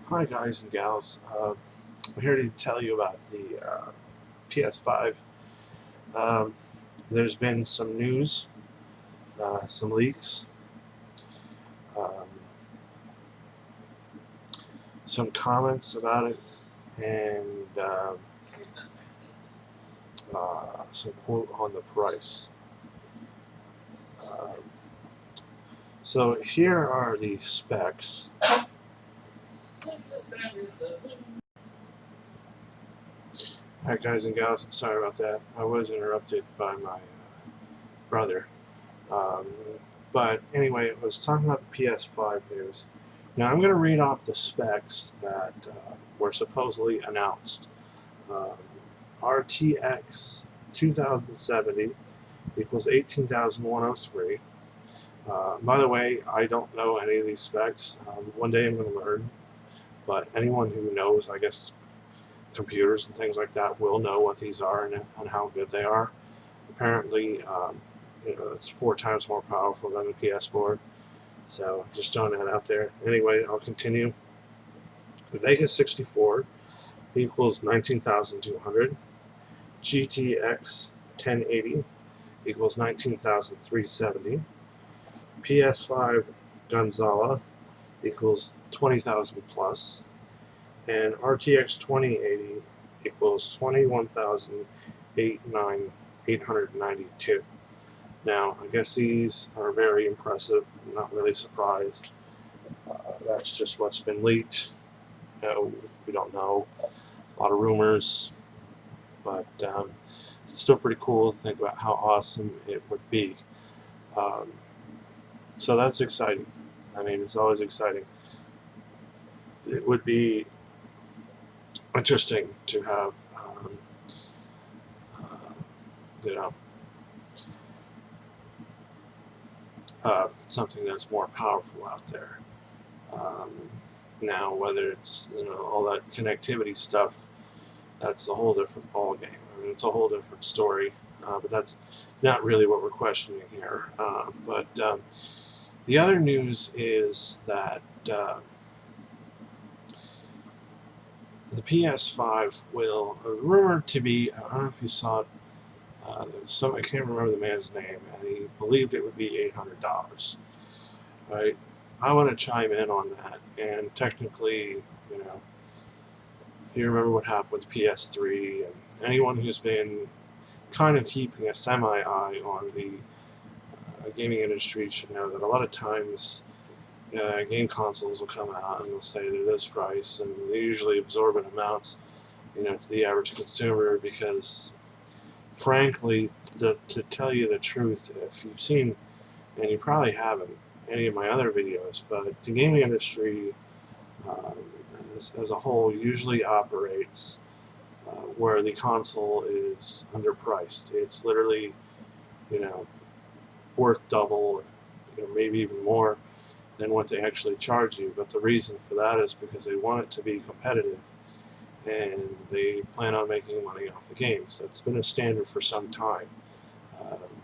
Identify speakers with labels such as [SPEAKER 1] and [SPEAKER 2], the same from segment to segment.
[SPEAKER 1] Hi guys and gals, I'm here to tell you about the PS5. Um, there's been some news, some leaks, um, some comments about it, and some quote on the price. Um, so here are the specs. Alright guys and gals, I'm sorry about that. I was interrupted by my brother. Um, but anyway, I was talking about the PS5 news. Now I'm going to read off the specs that were supposedly announced. Um, RTX 2070 equals 18,103. By the way, I don't know any of these specs. One day I'm going to learn, but anyone who knows, I guess, computers and things like that will know what these are and how good they are. Apparently, it's 4 times more powerful than the PS4. So just throwing that out there. Anyway, I'll continue. The Vega 64 equals 19,200. GTX 1080 equals 19,370. PS5 Gonzala equals 20,000 plus. And RTX 2080 equals 21,892. Now, I guess these are very impressive. I'm not really surprised. That's just what's been leaked. We don't know. A lot of rumors, but it's still pretty cool to think about how awesome it would be. Um, so that's exciting. I mean, it's always exciting. It would be interesting to have, uh, you know, something that's more powerful out there. Um, Now, whether it's all that connectivity stuff, that's a whole different ballgame. I mean, it's a whole different story, but that's not really what we're questioning here. But the other news is that the PS5 will rumored to be. I don't know if you saw it. I can't remember the man's name, and he believed it would be $800. Right? I want to chime in on that, and technically, you know, if you remember what happened with PS3, and anyone who's been kind of keeping a semi-eye on the gaming industry should know that a lot of times game consoles will come out and they'll say they're this price, and they usually absorbent amounts, to the average consumer because, frankly, to tell you the truth, if you've seen, and you probably haven't, any of my other videos, but the gaming industry um, as a whole usually operates where the console is underpriced. It's literally, you know, worth double, maybe even more than what they actually charge you. But the reason for that is because they want it to be competitive, and they plan on making money off the games. That's been a standard for some time.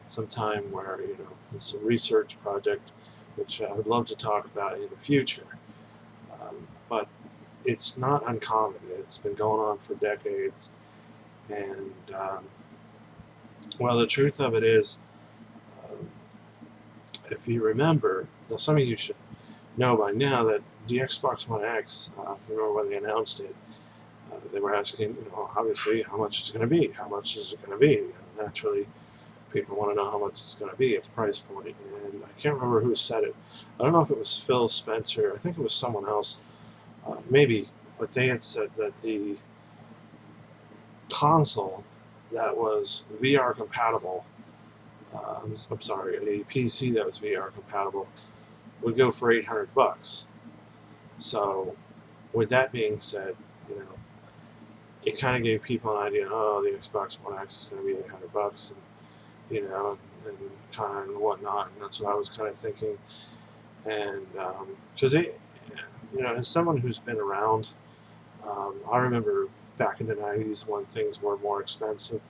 [SPEAKER 1] Some time where it's a research project, which I would love to talk about in the future. But it's not uncommon. It's been going on for decades, and well, the truth of it is, um, if you remember, now some of you should know by now that the Xbox One X, remember when they announced it, they were asking, obviously, how much it's going to be. How much is it going to be? Naturally, people want to know how much it's going to be at the price point. And I can't remember who said it. I don't know if it was Phil Spencer. I think it was someone else, maybe. But they had said that the console that was VR compatible, I'm sorry, a PC that was VR compatible, would go for $800. So, with that being said, it kind of gave people an idea. Oh, the Xbox One X is going to be $800, and kind of whatnot. And that's what I was kind of thinking. And because as someone who's been around, I remember back in the '90s when things were more expensive.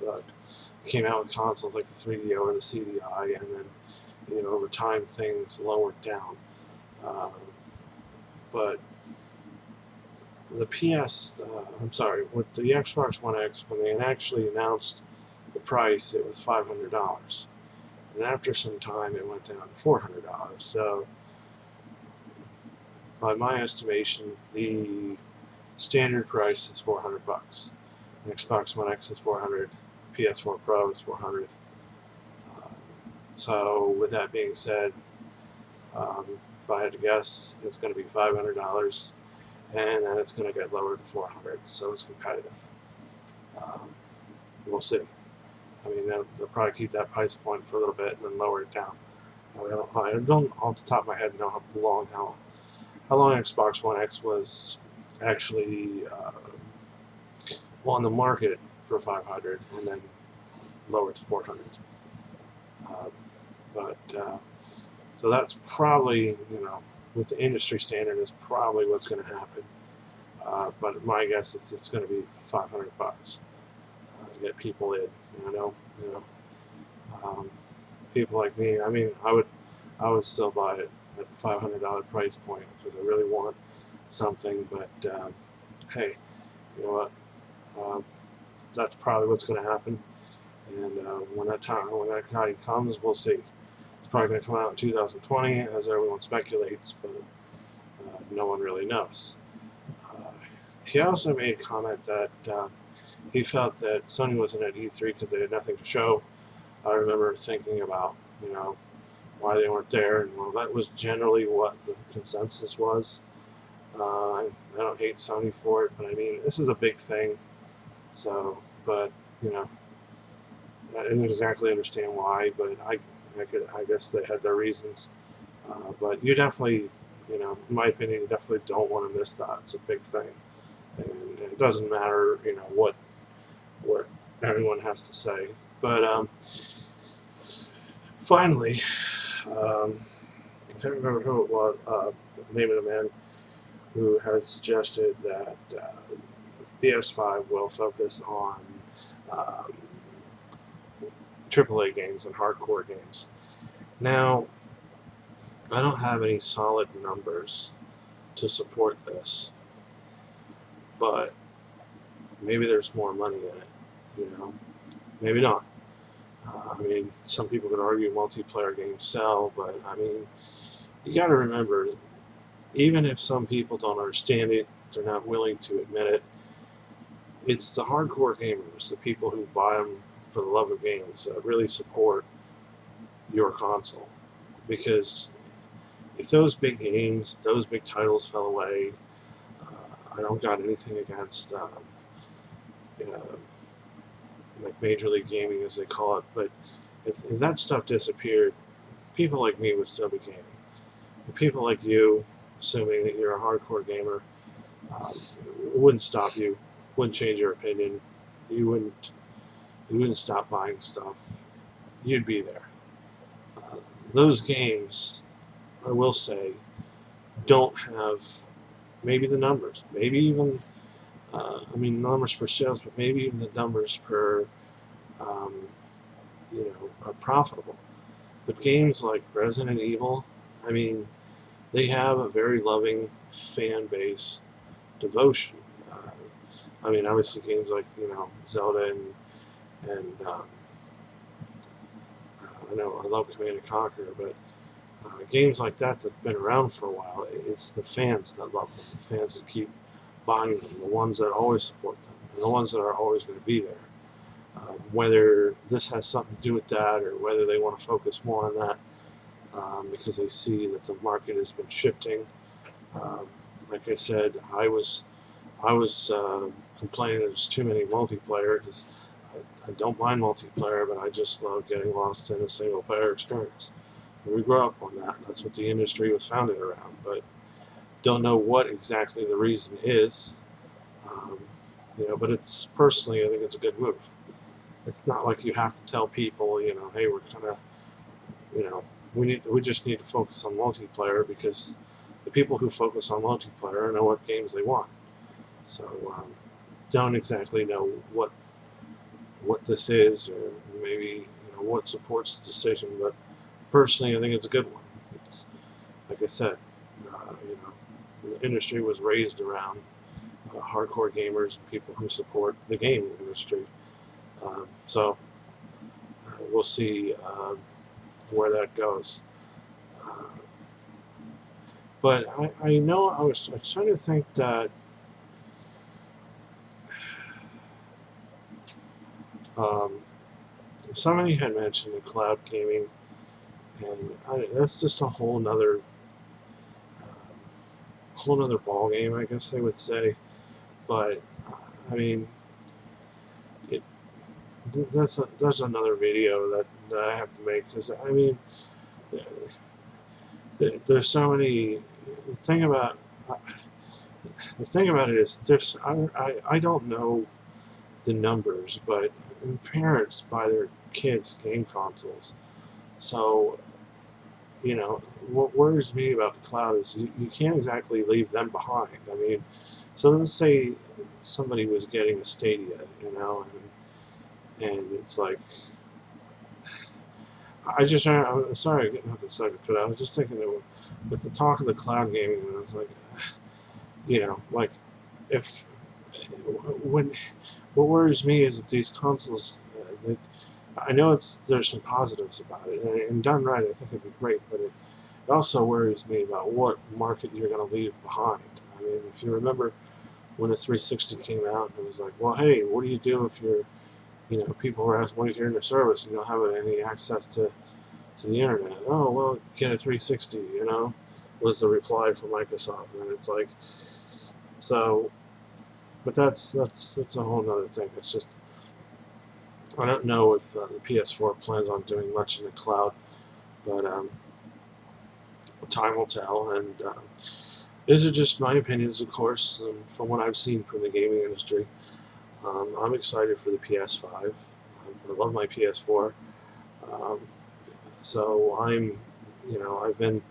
[SPEAKER 1] Came out with consoles like the 3DO or the CDI, and then over time things lowered down. Um, but the I'm sorry, with the Xbox One X, when they actually announced the price, it was $500. And after some time, it went down to $400. So, by my estimation, the standard price is $400. The Xbox One X is 400. The PS4 Pro is 400. Uh, so, with that being said, if I had to guess, it's going to be $500, and then it's going to get lowered to 400. So it's competitive. Um, we'll see. I mean, they'll probably keep that price point for a little bit and then lower it down. I don't off the top of my head know how long Xbox One X was actually on the market for 500 and then lowered to 400. Uh, but so that's probably, with the industry standard, is probably what's going to happen. But my guess is it's going to be $500 to get people in. You know, um, people like me. I mean, I would still buy it at the $500 price point because I really want something. But hey, you know what? That's probably what's going to happen. And when that time comes, we'll see. It's probably going to come out in 2020, as everyone speculates, but no one really knows. Uh, he also made a comment that he felt that Sony wasn't at E3 because they had nothing to show. I remember thinking about, why they weren't there, and well, that was generally what the consensus was. I don't hate Sony for it, but I mean, this is a big thing. So, but you know, I didn't exactly understand why, but I guess they had their reasons. But you definitely, in my opinion, you definitely don't want to miss that. It's a big thing, and it doesn't matter, what everyone has to say. But finally, I can't remember who it was. The name of the man who has suggested that Ps5 will focus on um, AAA games and hardcore games. Now, I don't have any solid numbers to support this, but maybe there's more money in it, maybe not. I mean, some people could argue multiplayer games sell, but I mean, you got to remember, even if some people don't understand it, they're not willing to admit it, it's the hardcore gamers, the people who buy them for the love of games, that really support your console. Because if those big games, those big titles fell away, I don't got anything against like Major League Gaming, as they call it, but if that stuff disappeared, people like me would still be gaming. And people like you, assuming that you're a hardcore gamer, it wouldn't stop you, wouldn't change your opinion. You wouldn't stop buying stuff. You'd be there. Uh, those games, I will say, don't have maybe the numbers, maybe even numbers per sales, but maybe even the numbers per um, are profitable. But games like Resident Evil, I mean, they have a very loving fan base devotion. Obviously games like Zelda and I know I love Command and Conquer, but games like that that've been around for a while, it's the fans that love them, the fans that keep buying them, the ones that always support them, and the ones that are always going to be there. Whether this has something to do with that, or whether they want to focus more on that, because they see that the market has been shifting. Um, like I said, I was complaining that there's too many multiplayer because I don't mind multiplayer, but I just love getting lost in a single player experience. We grew up on that. That's what the industry was founded around. But don't know what exactly the reason is. Um, but it's personally, I think it's a good move. It's not like you have to tell people, hey, we're kind of, you know, we just need to focus on multiplayer because the people who focus on multiplayer know what games they want. So don't exactly know what this is, or maybe what supports the decision, but personally, I think it's a good one. It's like I said, the industry was raised around hardcore gamers and people who support the gaming industry. So we'll see where that goes. Uh, but I know I was trying to think that um, somebody had mentioned the cloud gaming, and that's just a whole nother ball game, I guess they would say. But I mean, it, that's another video that I have to make, because I mean, there's so many. The thing about the thing about it is, I don't know the numbers, but parents buy their kids game consoles. So, what worries me about the cloud is you can't exactly leave them behind. I mean, so let's say somebody was getting a Stadia, and it's like, I'm sorry getting off the subject, but I was just thinking that with the talk of the cloud gaming, and I was like, like, if when what worries me is if these consoles, I know there's some positives about it, and done right, I think it'd be great, but it also worries me about what market you're going to leave behind. I mean, if you remember when the 360 came out, it was like, well, hey, what do you do if people were asking, what if you're in the service and you don't have any access to the internet? Oh, well, get a 360, was the reply from Microsoft. And it's like, so, but that's a whole nother thing. It's just, I don't know if the PS4 plans on doing much in the cloud, but time will tell. And these are just my opinions, of course, from what I've seen from the gaming industry. I'm excited for the PS5. I love my PS4. Um, so I've been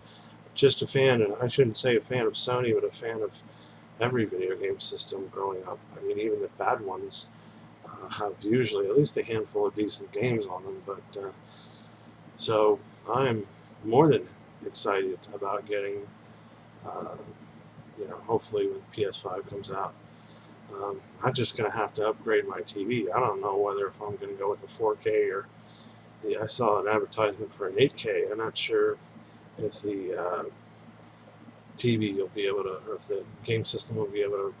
[SPEAKER 1] just a fan, and I shouldn't say a fan of Sony, but a fan of every video game system growing up. I mean, even the bad ones have usually at least a handful of decent games on them. But so I'm more than excited about getting, uh, hopefully when PS5 comes out. I'm just going to have to upgrade my TV. I don't know whether if I'm going to go with a 4K or I saw an advertisement for an 8K. I'm not sure if the TV will be able to, or if the game system will be able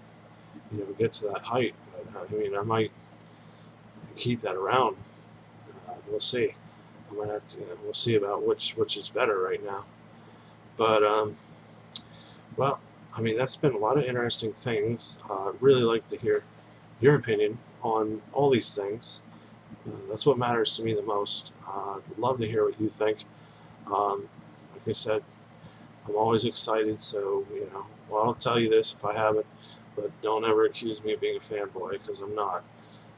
[SPEAKER 1] to, get to that height. But I mean, I might keep that around. We'll see. I might have to. We'll see about which is better right now. But well, I mean, that's been a lot of interesting things. I'd really like to hear your opinion on all these things. That's what matters to me the most. I'd love to hear what you think. Like I said, I'm always excited, so, well, I'll tell you this if I haven't, but don't ever accuse me of being a fanboy, because I'm not.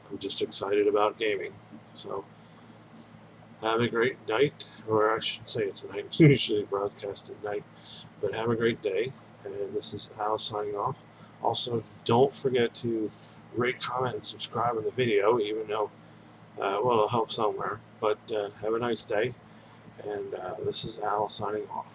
[SPEAKER 1] I'm just excited about gaming. So, have a great night, or I should say it's night. It's usually broadcast at night, but have a great day. And this is Al signing off. Also, don't forget to rate, comment, and subscribe on the video, even though, well, it'll help somewhere. But have a nice day, and this is Al signing off.